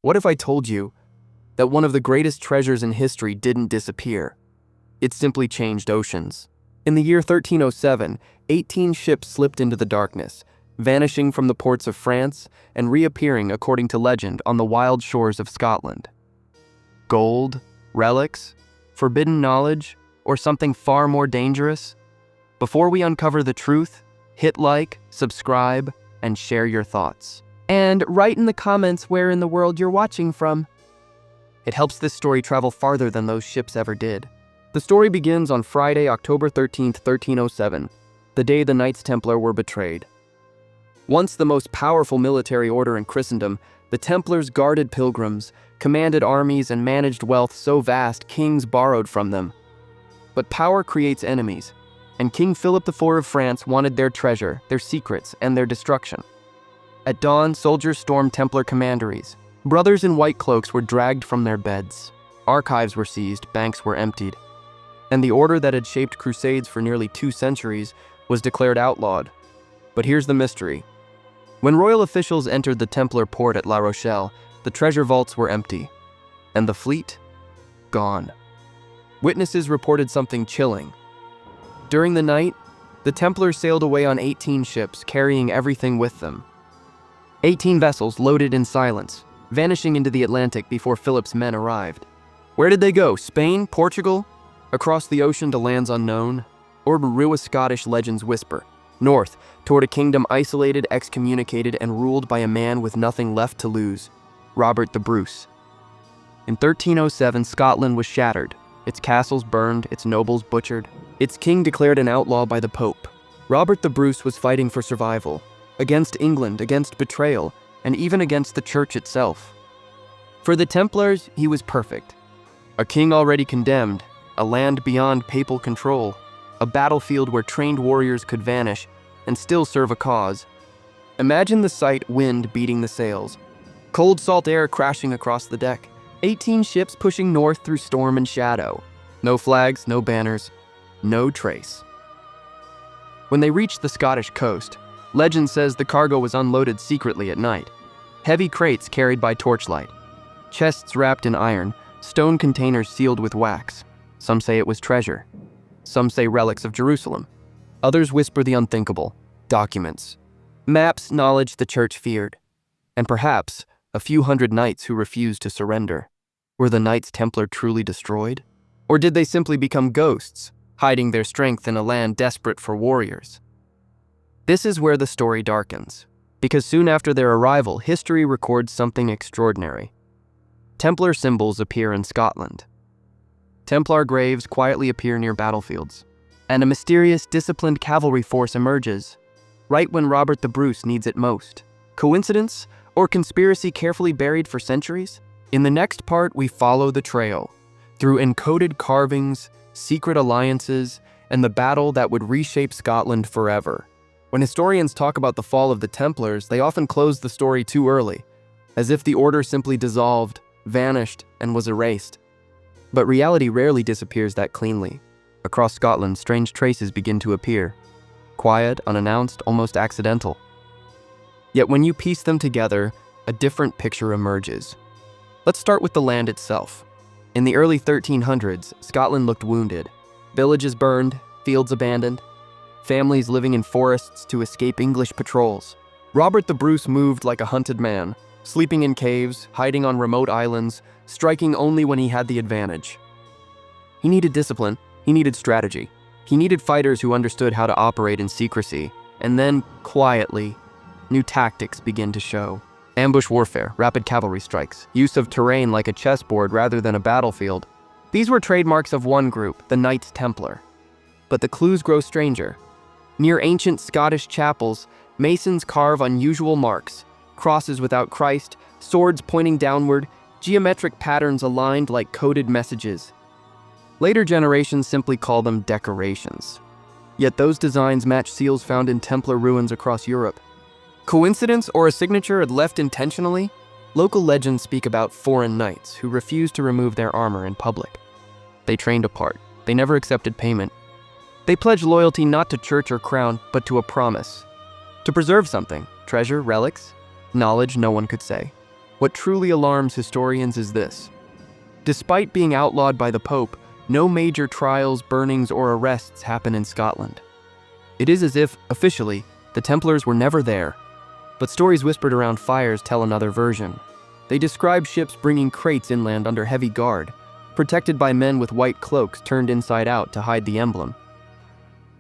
What if I told you that one of the greatest treasures in history didn't disappear? It simply changed oceans. In the year 1307, 18 ships slipped into the darkness, vanishing from the ports of France and reappearing, according to legend, on the wild shores of Scotland. Gold, relics, forbidden knowledge, or something far more dangerous? Before we uncover the truth, hit like, subscribe, and share your thoughts. And write in the comments where in the world you're watching from. It helps this story travel farther than those ships ever did. The story begins on Friday, October 13th, 1307, the day the Knights Templar were betrayed. Once the most powerful military order in Christendom, the Templars guarded pilgrims, commanded armies, and managed wealth so vast kings borrowed from them. But power creates enemies, and King Philip IV of France wanted their treasure, their secrets, and their destruction. At dawn, soldiers stormed Templar commanderies. Brothers in white cloaks were dragged from their beds. Archives were seized, banks were emptied. And the order that had shaped crusades for nearly 2 centuries was declared outlawed. But here's the mystery. When royal officials entered the Templar port at La Rochelle, the treasure vaults were empty, and the fleet, gone. Witnesses reported something chilling. During the night, the Templars sailed away on 18 ships, carrying everything with them. 18 vessels loaded in silence, vanishing into the Atlantic before Philip's men arrived. Where did they go? Spain? Portugal? Across the ocean to lands unknown? Or Rua Scottish legends whisper, north, toward a kingdom isolated, excommunicated, and ruled by a man with nothing left to lose, Robert the Bruce. In 1307, Scotland was shattered, its castles burned, its nobles butchered, its king declared an outlaw by the Pope. Robert the Bruce was fighting for survival, against England, against betrayal, and even against the church itself. For the Templars, he was perfect. A king already condemned, a land beyond papal control, a battlefield where trained warriors could vanish and still serve a cause. Imagine the sight: wind beating the sails, cold salt air crashing across the deck, 18 ships pushing north through storm and shadow. No flags, no banners, no trace. When they reached the Scottish coast, legend says the cargo was unloaded secretly at night. Heavy crates carried by torchlight, chests wrapped in iron, stone containers sealed with wax. Some say it was treasure. Some say relics of Jerusalem. Others whisper the unthinkable: documents, maps, knowledge the church feared, and perhaps a few hundred knights who refused to surrender. Were the Knights Templar truly destroyed? Or did they simply become ghosts, hiding their strength in a land desperate for warriors? This is where the story darkens, because soon after their arrival, history records something extraordinary. Templar symbols appear in Scotland. Templar graves quietly appear near battlefields, and a mysterious, disciplined cavalry force emerges, right when Robert the Bruce needs it most. Coincidence, or conspiracy carefully buried for centuries? In the next part, we follow the trail, through encoded carvings, secret alliances, and the battle that would reshape Scotland forever. When historians talk about the fall of the Templars, they often close the story too early, as if the order simply dissolved, vanished, and was erased. But reality rarely disappears that cleanly. Across Scotland, strange traces begin to appear. Quiet, unannounced, almost accidental. Yet when you piece them together, a different picture emerges. Let's start with the land itself. In the early 1300s, Scotland looked wounded. Villages burned, fields abandoned, families living in forests to escape English patrols. Robert the Bruce moved like a hunted man, sleeping in caves, hiding on remote islands, striking only when he had the advantage. He needed discipline, he needed strategy, he needed fighters who understood how to operate in secrecy, and then, quietly, new tactics begin to show. Ambush warfare, rapid cavalry strikes, use of terrain like a chessboard rather than a battlefield. These were trademarks of one group, the Knights Templar. But the clues grow stranger. Near ancient Scottish chapels, masons carve unusual marks, crosses without Christ, swords pointing downward, geometric patterns aligned like coded messages. Later generations simply call them decorations. Yet those designs match seals found in Templar ruins across Europe. Coincidence or a signature left intentionally? Local legends speak about foreign knights who refused to remove their armor in public. They trained apart. They never accepted payment. They pledged loyalty not to church or crown, but to a promise. To preserve something, treasure, relics, knowledge no one could say. What truly alarms historians is this. Despite being outlawed by the Pope, no major trials, burnings, or arrests happen in Scotland. It is as if, officially, the Templars were never there. But stories whispered around fires tell another version. They describe ships bringing crates inland under heavy guard, protected by men with white cloaks turned inside out to hide the emblem.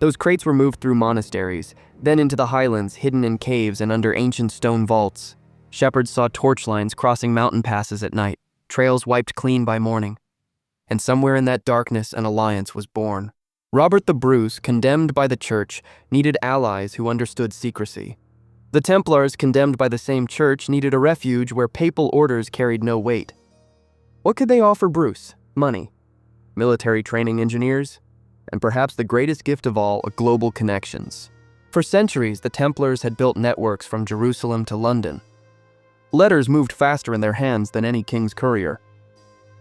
Those crates were moved through monasteries, then into the highlands, hidden in caves and under ancient stone vaults. Shepherds saw torch lines crossing mountain passes at night, trails wiped clean by morning. And somewhere in that darkness an alliance was born. Robert the Bruce, condemned by the church, needed allies who understood secrecy. The Templars, condemned by the same church, needed a refuge where papal orders carried no weight. What could they offer Bruce? Money, military training engineers, and perhaps the greatest gift of all, global connections. For centuries, the Templars had built networks from Jerusalem to London. Letters moved faster in their hands than any king's courier.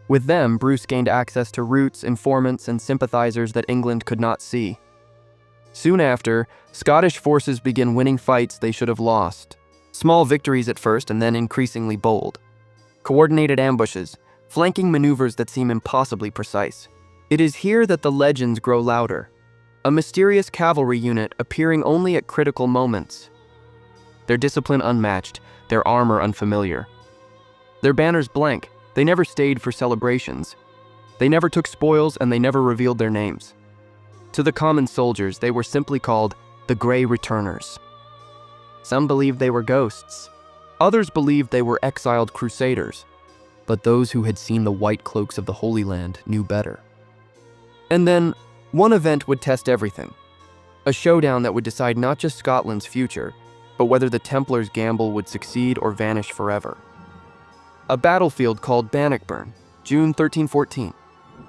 With them, Bruce gained access to routes, informants, and sympathizers that England could not see. Soon after, Scottish forces began winning fights they should have lost. Small victories at first and then increasingly bold. Coordinated ambushes, flanking maneuvers that seem impossibly precise. It is here that the legends grow louder. A mysterious cavalry unit appearing only at critical moments. Their discipline unmatched, their armor unfamiliar. Their banners blank, they never stayed for celebrations. They never took spoils and they never revealed their names. To the common soldiers, they were simply called the Grey Returners. Some believed they were ghosts. Others believed they were exiled crusaders. But those who had seen the white cloaks of the Holy Land knew better. And then, one event would test everything. A showdown that would decide not just Scotland's future, but whether the Templars' gamble would succeed or vanish forever. A battlefield called Bannockburn, June 1314.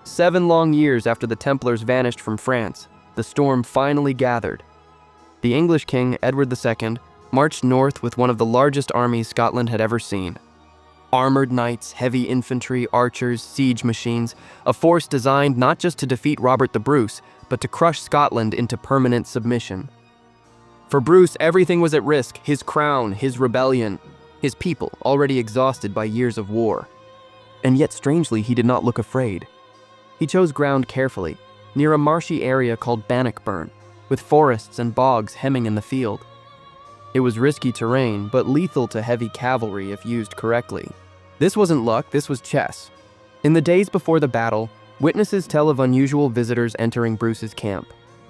7 long years after the Templars vanished from France, the storm finally gathered. The English king, Edward II, marched north with one of the largest armies Scotland had ever seen. Armored knights, heavy infantry, archers, siege machines, a force designed not just to defeat Robert the Bruce, but to crush Scotland into permanent submission. For Bruce, everything was at risk: his crown, his rebellion, his people, already exhausted by years of war. And yet, strangely, he did not look afraid. He chose ground carefully, near a marshy area called Bannockburn, with forests and bogs hemming in the field. It was risky terrain, but lethal to heavy cavalry if used correctly. This wasn't luck, this was chess. In the days before the battle, witnesses tell of unusual visitors entering Bruce's camp.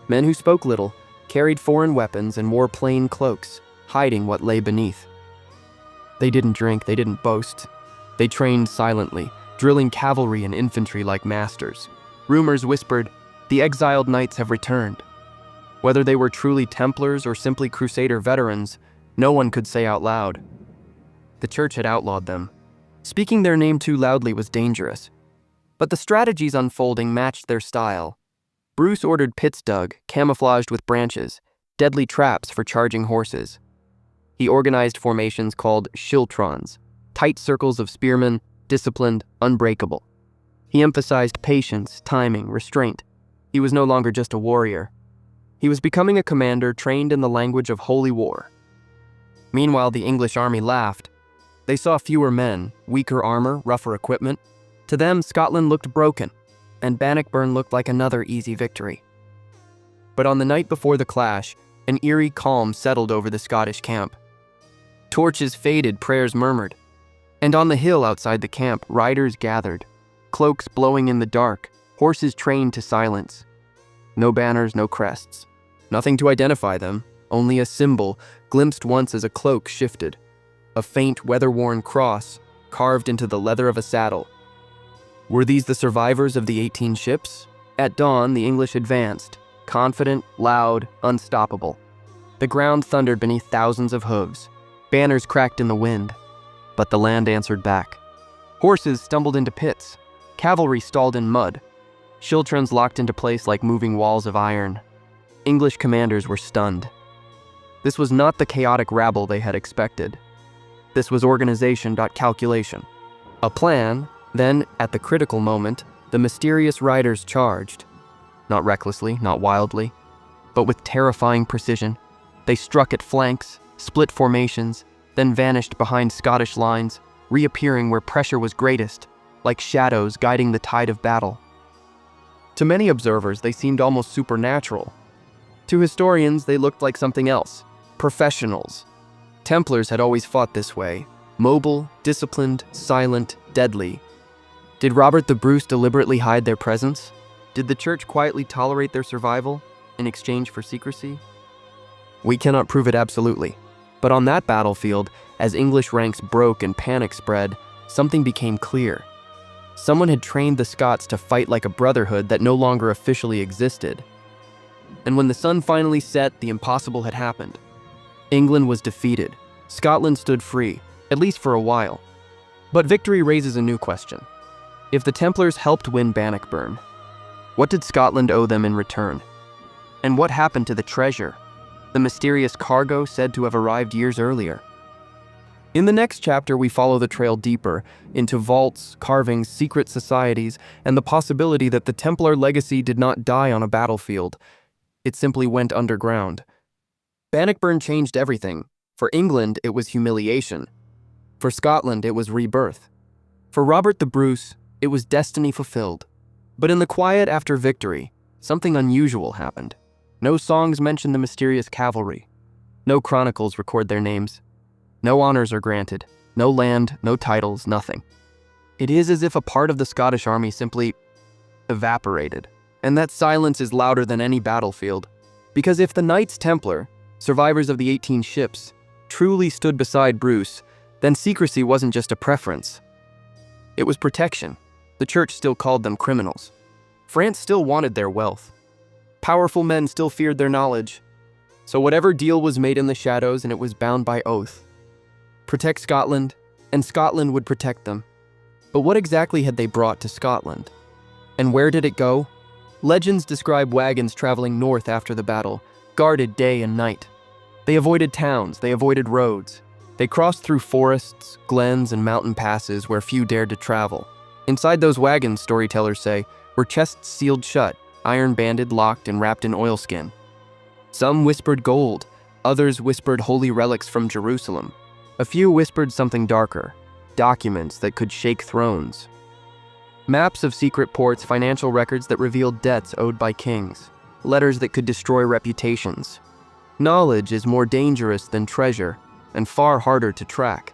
Men who spoke little, carried foreign weapons, and wore plain cloaks, hiding what lay beneath. They didn't drink, they didn't boast. They trained silently, drilling cavalry and infantry like masters. Rumors whispered, the exiled knights have returned. Whether they were truly Templars or simply Crusader veterans, no one could say out loud. The church had outlawed them. Speaking their name too loudly was dangerous. But the strategies unfolding matched their style. Bruce ordered pits dug, camouflaged with branches, deadly traps for charging horses. He organized formations called schiltrons, tight circles of spearmen, disciplined, unbreakable. He emphasized patience, timing, restraint. He was no longer just a warrior. He was becoming a commander trained in the language of holy war. Meanwhile, the English army laughed. They saw fewer men, weaker armor, rougher equipment. To them, Scotland looked broken, and Bannockburn looked like another easy victory. But on the night before the clash, an eerie calm settled over the Scottish camp. Torches faded, prayers murmured. And on the hill outside the camp, riders gathered, cloaks blowing in the dark, horses trained to silence. No banners, no crests. Nothing to identify them, only a symbol, glimpsed once as a cloak shifted. A faint, weather-worn cross, carved into the leather of a saddle. Were these the survivors of the 18 ships? At dawn, the English advanced, confident, loud, unstoppable. The ground thundered beneath thousands of hooves. Banners cracked in the wind. But the land answered back. Horses stumbled into pits. Cavalry stalled in mud. Schiltrons locked into place like moving walls of iron. English commanders were stunned. This was not the chaotic rabble they had expected. This was organization, not calculation. A plan, then, at the critical moment, the mysterious riders charged. Not recklessly, not wildly, but with terrifying precision. They struck at flanks, split formations, then vanished behind Scottish lines, reappearing where pressure was greatest, like shadows guiding the tide of battle. To many observers, they seemed almost supernatural. To historians, they looked like something else: professionals. Templars had always fought this way: mobile, disciplined, silent, deadly. Did Robert the Bruce deliberately hide their presence? Did the church quietly tolerate their survival in exchange for secrecy? We cannot prove it absolutely. But on that battlefield, as English ranks broke and panic spread, something became clear. Someone had trained the Scots to fight like a brotherhood that no longer officially existed. And when the sun finally set, the impossible had happened. England was defeated. Scotland stood free, at least for a while. But victory raises a new question. If the Templars helped win Bannockburn, what did Scotland owe them in return? And what happened to the treasure, the mysterious cargo said to have arrived years earlier? In the next chapter, we follow the trail deeper into vaults, carvings, secret societies, and the possibility that the Templar legacy did not die on a battlefield. It simply went underground. Bannockburn changed everything. For England, it was humiliation. For Scotland, it was rebirth. For Robert the Bruce, it was destiny fulfilled. But in the quiet after victory, something unusual happened. No songs mention the mysterious cavalry. No chronicles record their names. No honors are granted. No land, no titles, nothing. It is as if a part of the Scottish army simply evaporated. And that silence is louder than any battlefield. Because if the Knights Templar, survivors of the 18 ships, truly stood beside Bruce, then secrecy wasn't just a preference. It was protection. The church still called them criminals. France still wanted their wealth. Powerful men still feared their knowledge. So whatever deal was made in the shadows, and it was bound by oath. Protect Scotland, and Scotland would protect them. But what exactly had they brought to Scotland? And where did it go? Legends describe wagons traveling north after the battle, guarded day and night. They avoided towns, they avoided roads. They crossed through forests, glens, and mountain passes where few dared to travel. Inside those wagons, storytellers say, were chests sealed shut, iron-banded, locked, and wrapped in oilskin. Some whispered gold, others whispered holy relics from Jerusalem. A few whispered something darker, documents that could shake thrones. Maps of secret ports, financial records that revealed debts owed by kings, letters that could destroy reputations. Knowledge is more dangerous than treasure, and far harder to track.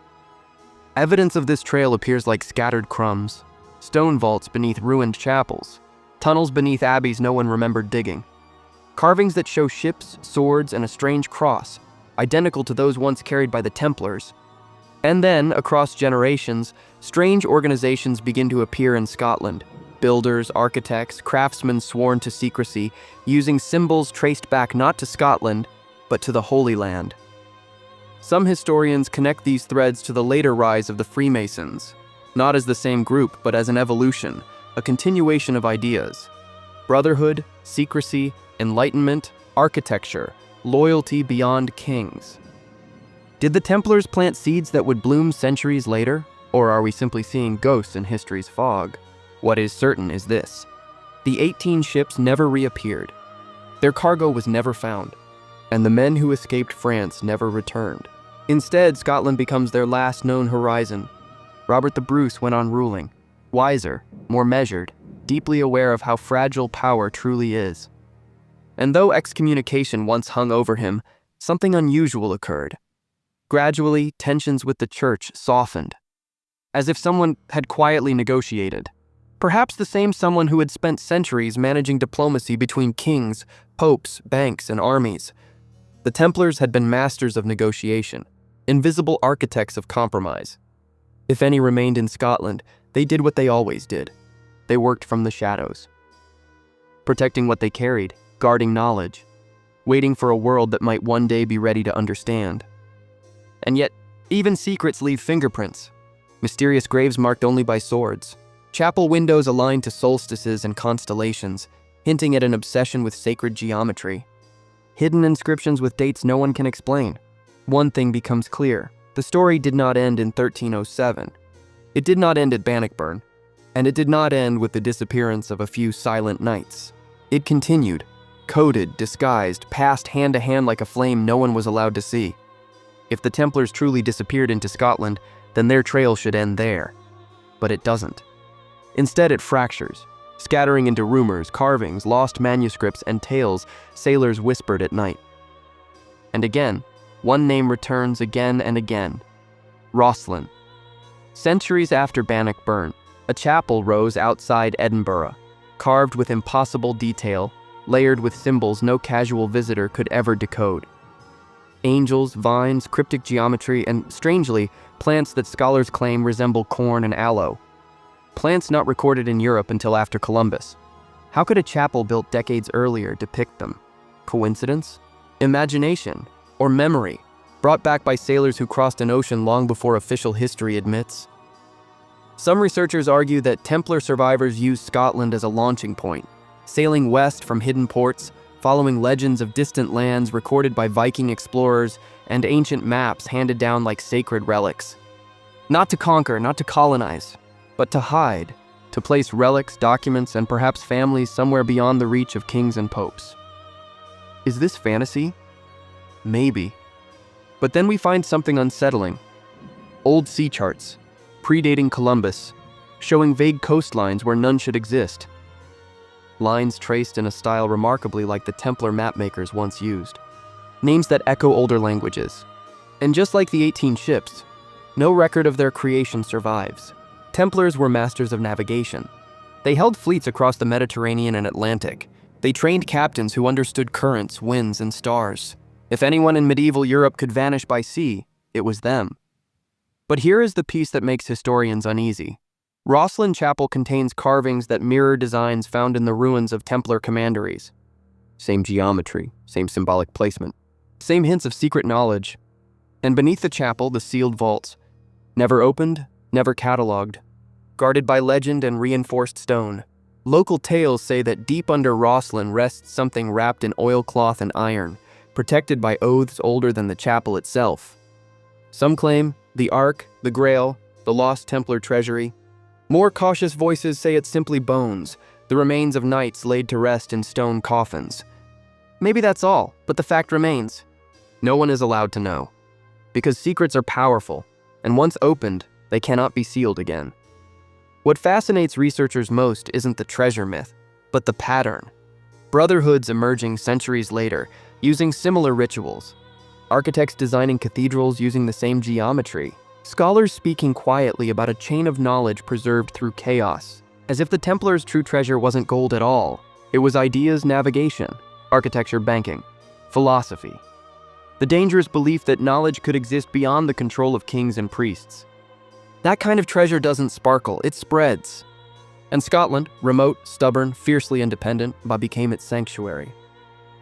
Evidence of this trail appears like scattered crumbs, stone vaults beneath ruined chapels, tunnels beneath abbeys no one remembered digging, carvings that show ships, swords, and a strange cross, identical to those once carried by the Templars. And then, across generations, strange organizations begin to appear in Scotland. Builders, architects, craftsmen sworn to secrecy, using symbols traced back not to Scotland, but to the Holy Land. Some historians connect these threads to the later rise of the Freemasons, not as the same group, but as an evolution, a continuation of ideas. Brotherhood, secrecy, enlightenment, architecture, loyalty beyond kings. Did the Templars plant seeds that would bloom centuries later, or are we simply seeing ghosts in history's fog? What is certain is this: the 18 ships never reappeared, their cargo was never found, and the men who escaped France never returned. Instead, Scotland becomes their last known horizon. Robert the Bruce went on ruling, wiser, more measured, deeply aware of how fragile power truly is. And though excommunication once hung over him, something unusual occurred. Gradually, tensions with the church softened, as if someone had quietly negotiated. Perhaps the same someone who had spent centuries managing diplomacy between kings, popes, banks, and armies. The Templars had been masters of negotiation, invisible architects of compromise. If any remained in Scotland, they did what they always did. They worked from the shadows, protecting what they carried, guarding knowledge, waiting for a world that might one day be ready to understand. And yet, even secrets leave fingerprints. Mysterious graves marked only by swords. Chapel windows aligned to solstices and constellations, hinting at an obsession with sacred geometry. Hidden inscriptions with dates no one can explain. One thing becomes clear: the story did not end in 1307. It did not end at Bannockburn, and it did not end with the disappearance of a few silent knights. It continued, coded, disguised, passed hand to hand like a flame no one was allowed to see. If the Templars truly disappeared into Scotland, then their trail should end there. But it doesn't. Instead, it fractures, scattering into rumors, carvings, lost manuscripts, and tales sailors whispered at night. And again, one name returns again and again: Rosslyn. Centuries after Bannockburn, a chapel rose outside Edinburgh, carved with impossible detail, layered with symbols no casual visitor could ever decode. Angels, vines, cryptic geometry, and, strangely, plants that scholars claim resemble corn and aloe. Plants not recorded in Europe until after Columbus. How could a chapel built decades earlier depict them? Coincidence? Imagination? Or memory, brought back by sailors who crossed an ocean long before official history admits? Some researchers argue that Templar survivors used Scotland as a launching point, sailing west from hidden ports, following legends of distant lands recorded by Viking explorers and ancient maps handed down like sacred relics. Not to conquer, not to colonize, but to hide, to place relics, documents, and perhaps families somewhere beyond the reach of kings and popes. Is this fantasy? Maybe. But then we find something unsettling. Old sea charts, predating Columbus, showing vague coastlines where none should exist. Lines traced in a style remarkably like the Templar mapmakers once used. Names that echo older languages. And just like the 18 ships, no record of their creation survives. Templars were masters of navigation. They held fleets across the Mediterranean and Atlantic. They trained captains who understood currents, winds, and stars. If anyone in medieval Europe could vanish by sea, it was them. But here is the piece that makes historians uneasy. Rosslyn Chapel contains carvings that mirror designs found in the ruins of Templar commanderies. Same geometry, same symbolic placement, same hints of secret knowledge. And beneath the chapel, the sealed vaults. Never opened, never catalogued. Guarded by legend and reinforced stone. Local tales say that deep under Rosslyn rests something wrapped in oilcloth and iron, protected by oaths older than the chapel itself. Some claim the Ark, the Grail, the lost Templar treasury. More cautious voices say it's simply bones, the remains of knights laid to rest in stone coffins. Maybe that's all, but the fact remains. No one is allowed to know. Because secrets are powerful, and once opened, they cannot be sealed again. What fascinates researchers most isn't the treasure myth, but the pattern. Brotherhoods emerging centuries later, using similar rituals. Architects designing cathedrals using the same geometry. Scholars speaking quietly about a chain of knowledge preserved through chaos. As if the Templars' true treasure wasn't gold at all. It was ideas, navigation, architecture, banking, philosophy. The dangerous belief that knowledge could exist beyond the control of kings and priests. That kind of treasure doesn't sparkle, it spreads. And Scotland, remote, stubborn, fiercely independent, became its sanctuary.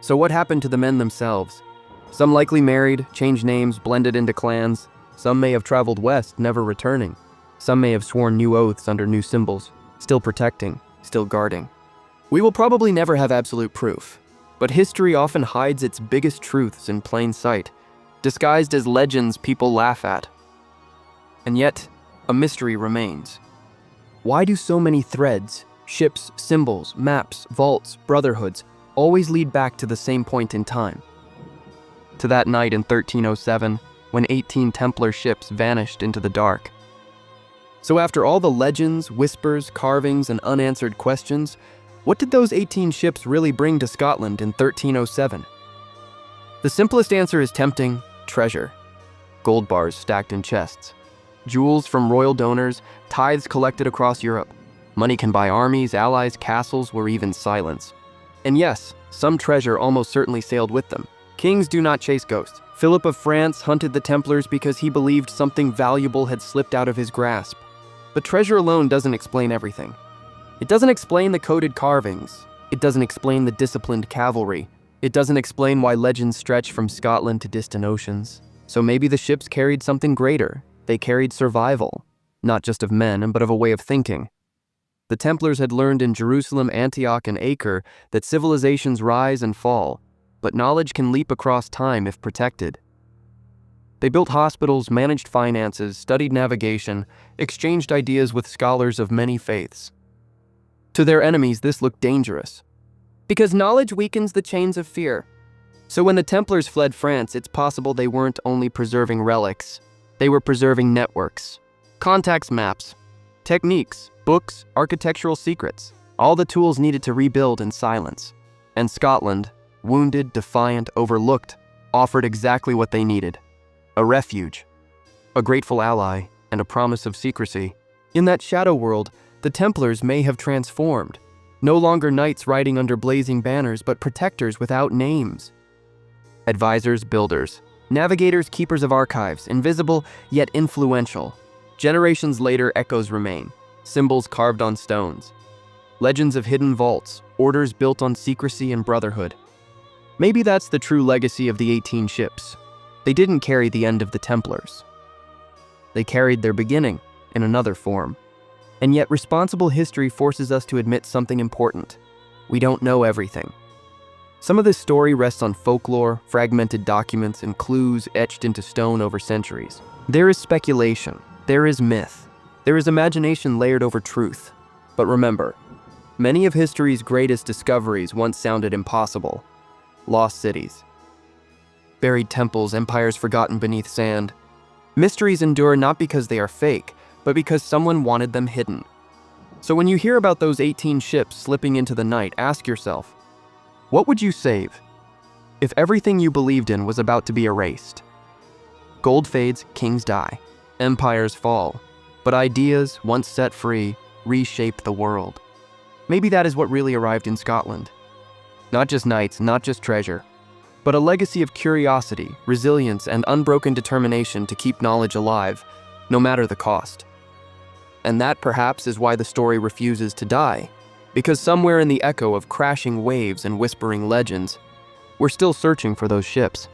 So what happened to the men themselves? Some likely married, changed names, blended into clans. Some may have traveled west, never returning. Some may have sworn new oaths under new symbols, still protecting, still guarding. We will probably never have absolute proof, but history often hides its biggest truths in plain sight, disguised as legends people laugh at. And yet, a mystery remains. Why do so many threads, ships, symbols, maps, vaults, brotherhoods, always lead back to the same point in time? To that night in 1307, when 18 Templar ships vanished into the dark. So after all the legends, whispers, carvings, and unanswered questions, what did those 18 ships really bring to Scotland in 1307? The simplest answer is tempting: treasure. Gold bars stacked in chests. Jewels from royal donors, tithes collected across Europe. Money can buy armies, allies, castles, or even silence. And yes, some treasure almost certainly sailed with them. Kings do not chase ghosts. Philip of France hunted the Templars because he believed something valuable had slipped out of his grasp. But treasure alone doesn't explain everything. It doesn't explain the coded carvings. It doesn't explain the disciplined cavalry. It doesn't explain why legends stretch from Scotland to distant oceans. So maybe the ships carried something greater. They carried survival, not just of men, but of a way of thinking. The Templars had learned in Jerusalem, Antioch, and Acre that civilizations rise and fall, but knowledge can leap across time if protected. They built hospitals, managed finances, studied navigation, exchanged ideas with scholars of many faiths. To their enemies, this looked dangerous, because knowledge weakens the chains of fear. So when the Templars fled France, it's possible they weren't only preserving relics, They were preserving networks, contacts, maps, techniques, books, architectural secrets, all the tools needed to rebuild in silence. And Scotland, wounded, defiant, overlooked, offered exactly what they needed: a refuge, a grateful ally, and a promise of secrecy. In that shadow world, the Templars may have transformed, no longer knights riding under blazing banners, but protectors without names. Advisors, builders, navigators, keepers of archives, invisible yet influential. Generations later, echoes remain, symbols carved on stones, legends of hidden vaults, orders built on secrecy and brotherhood. Maybe that's the true legacy of the 18 ships. They didn't carry the end of the Templars. They carried their beginning in another form. And yet responsible history forces us to admit something important. We don't know everything. Some of this story rests on folklore, fragmented documents, and clues etched into stone over centuries. There is speculation, there is myth, there is imagination layered over truth. But remember, many of history's greatest discoveries once sounded impossible. Lost cities, buried temples, empires forgotten beneath sand. Mysteries endure not because they are fake, but because someone wanted them hidden. So when you hear about those 18 ships slipping into the night, ask yourself, what would you save if everything you believed in was about to be erased? Gold fades, kings die, empires fall, but ideas, once set free, reshape the world. Maybe that is what really arrived in Scotland. Not just knights, not just treasure, but a legacy of curiosity, resilience, and unbroken determination to keep knowledge alive, no matter the cost. And that perhaps is why the story refuses to die, because somewhere in the echo of crashing waves and whispering legends, we're still searching for those ships.